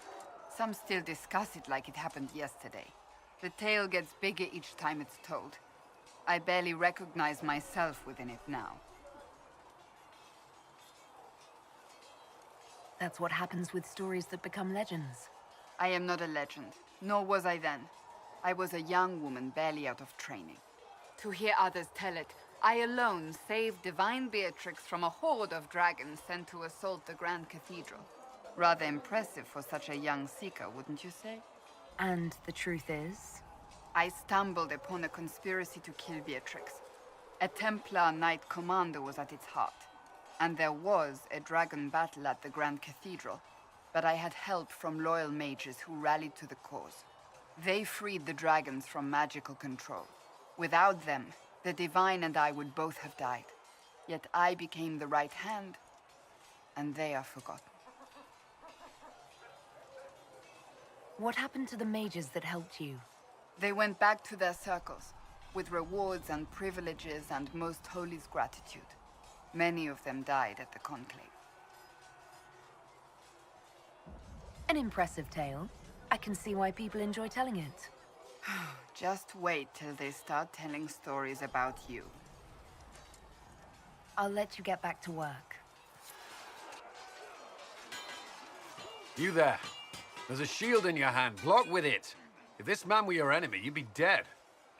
Some still discuss it like it happened yesterday. The tale gets bigger each time it's told. I barely recognize myself within it now. That's what happens with stories that become legends. I am not a legend, nor was I then. I was a young woman barely out of training. To hear others tell it, I alone saved divine Beatrix from a horde of dragons sent to assault the Grand Cathedral. Rather impressive for such a young seeker, wouldn't you say? And the truth is? I stumbled upon a conspiracy to kill Beatrix. A Templar Knight Commander was at its heart. And there was a dragon battle at the Grand Cathedral. But I had help from loyal mages who rallied to the cause. They freed the dragons from magical control. Without them, the Divine and I would both have died. Yet I became the right hand, and they are forgotten. What happened to the mages that helped you? They went back to their circles, with rewards and privileges and Most Holy's gratitude. Many of them died at the Conclave. An impressive tale. I can see why people enjoy telling it. Just wait till they start telling stories about you. I'll let you get back to work. You there. There's a shield in your hand. Block with it. If this man were your enemy, you'd be dead.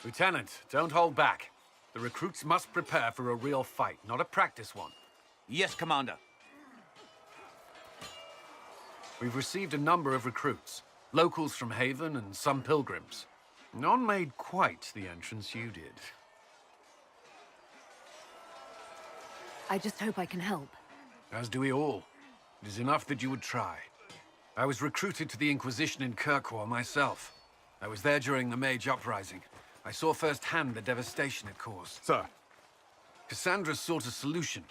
Lieutenant, don't hold back. The recruits must prepare for a real fight, not a practice one. Yes, Commander. We've received a number of recruits. Locals from Haven and some pilgrims. None made quite the entrance you did. I just hope I can help. As do we all. It is enough that you would try. I was recruited to the Inquisition in Kirkwall myself. I was there during the Mage Uprising. I saw firsthand the devastation it caused. Sir. Cassandra sought a solution.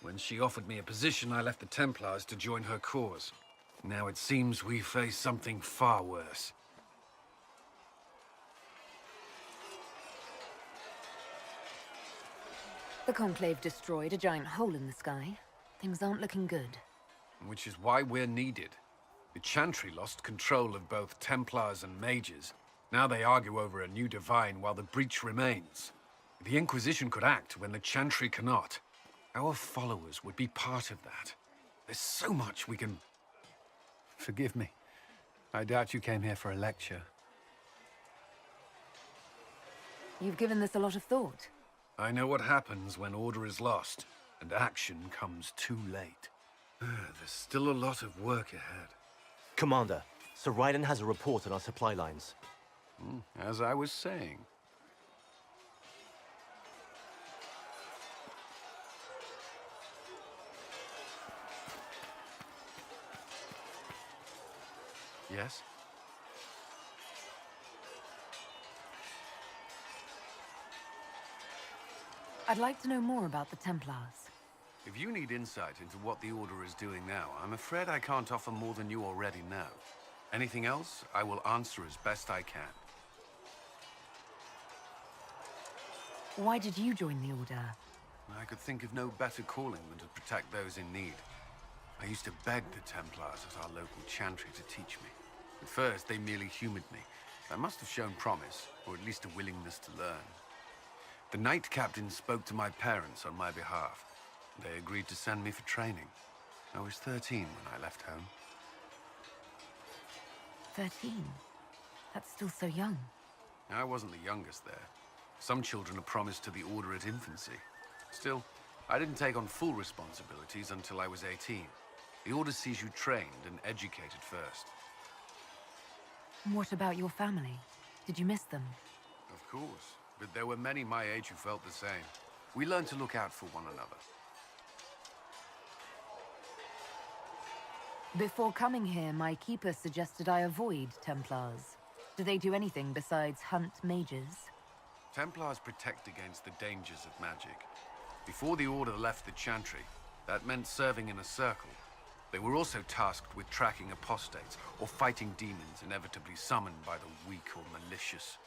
When she offered me a position, I left the Templars to join her cause. Now it seems we face something far worse. The Conclave destroyed a giant hole in the sky. Things aren't looking good. Which is why we're needed. The Chantry lost control of both Templars and Mages. Now they argue over a new Divine while the breach remains. The Inquisition could act when the Chantry cannot. Our followers would be part of that. There's so much we can... Forgive me. I doubt you came here for a lecture. You've given this a lot of thought. I know what happens when order is lost, and action comes too late. There's still a lot of work ahead. Commander, Sir Ryden has a report on our supply lines. As I was saying. Yes? I'd like to know more about the Templars. If you need insight into what the Order is doing now, I'm afraid I can't offer more than you already know. Anything else, I will answer as best I can. Why did you join the Order? I could think of no better calling than to protect those in need. I used to beg the Templars at our local chantry to teach me. At first, they merely humored me. I must have shown promise, or at least a willingness to learn. The Knight Captain spoke to my parents on my behalf. They agreed to send me for training. I was 13 when I left home. 13? That's still so young. I wasn't the youngest there. Some children are promised to the Order at infancy. Still, I didn't take on full responsibilities until I was 18. The Order sees you trained and educated first. What about your family? Did you miss them? Of course, but there were many my age who felt the same. We learn to look out for one another. Before coming here, my keeper suggested I avoid Templars. Do they do anything besides hunt mages? Templars protect against the dangers of magic. Before the Order left the Chantry, that meant serving in a circle. They were also tasked with tracking apostates, or fighting demons inevitably summoned by the weak or malicious.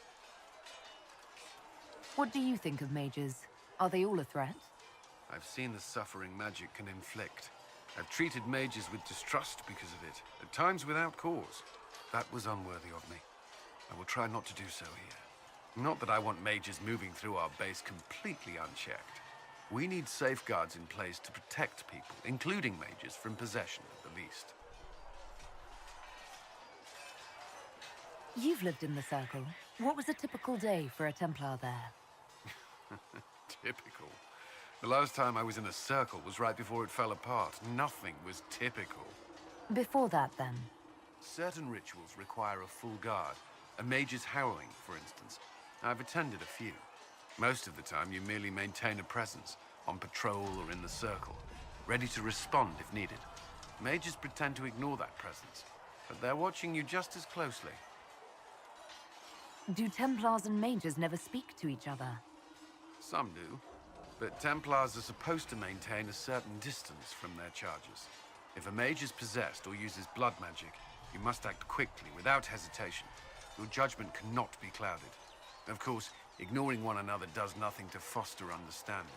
What do you think of mages? Are they all a threat? I've seen the suffering magic can inflict. I've treated mages with distrust because of it, at times without cause. That was unworthy of me. I will try not to do so here. Not that I want mages moving through our base completely unchecked. We need safeguards in place to protect people, including mages, from possession at the least. You've lived in the Circle. What was a typical day for a Templar there? Typical. The last time I was in a circle was right before it fell apart. Nothing was typical. Before that, then? Certain rituals require a full guard. A mage's harrowing, for instance. I've attended a few. Most of the time, you merely maintain a presence, on patrol or in the circle, ready to respond if needed. Mages pretend to ignore that presence, but they're watching you just as closely. Do Templars and mages never speak to each other? Some do, but Templars are supposed to maintain a certain distance from their charges. If a mage is possessed or uses blood magic, you must act quickly, without hesitation. Your judgment cannot be clouded. Of course, ignoring one another does nothing to foster understanding.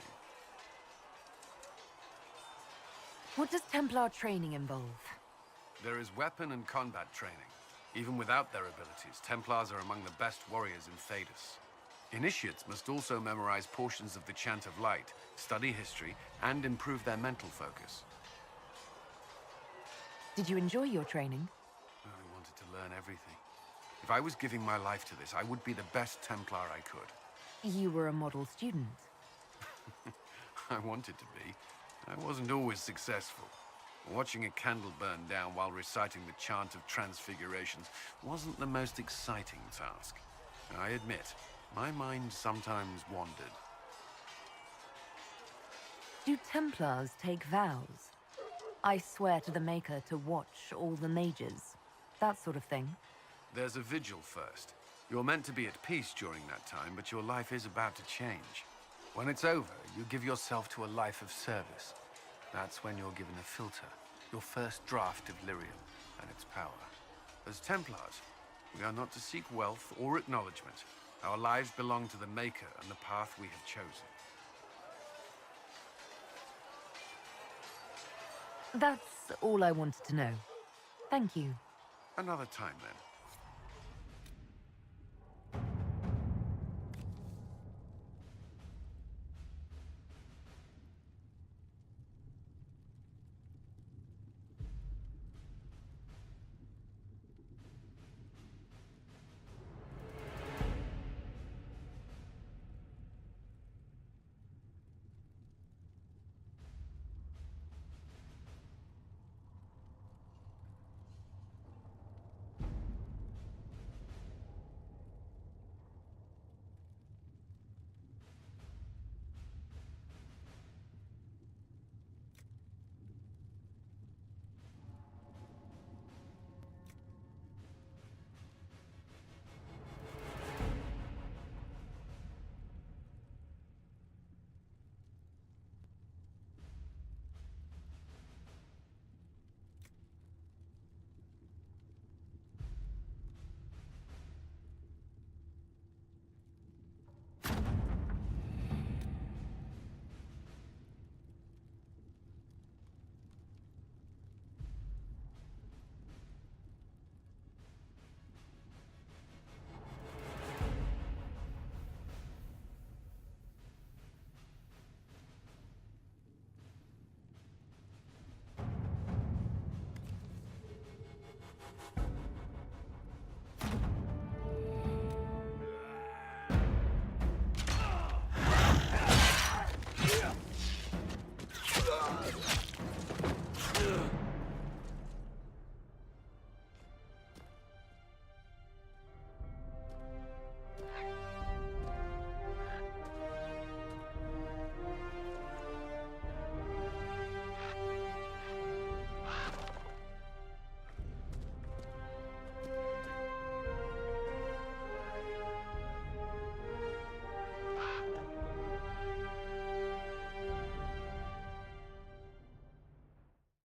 What does Templar training involve? There is weapon and combat training. Even without their abilities, Templars are among the best warriors in Thedas. Initiates must also memorize portions of the Chant of Light, study history, and improve their mental focus. Did you enjoy your training? I wanted to learn everything. If I was giving my life to this, I would be the best Templar I could. You were a model student. I wanted to be. I wasn't always successful. Watching a candle burn down while reciting the Chant of Transfigurations wasn't the most exciting task. I admit, my mind sometimes wandered. Do Templars take vows? I swear to the Maker to watch all the mages. That sort of thing. There's a vigil first. You're meant to be at peace during that time, but your life is about to change. When it's over, you give yourself to a life of service. That's when you're given a filter, your first draft of lyrium and its power. As Templars, we are not to seek wealth or acknowledgement. Our lives belong to the Maker and the path we have chosen. That's all I wanted to know. Thank you. Another time, then.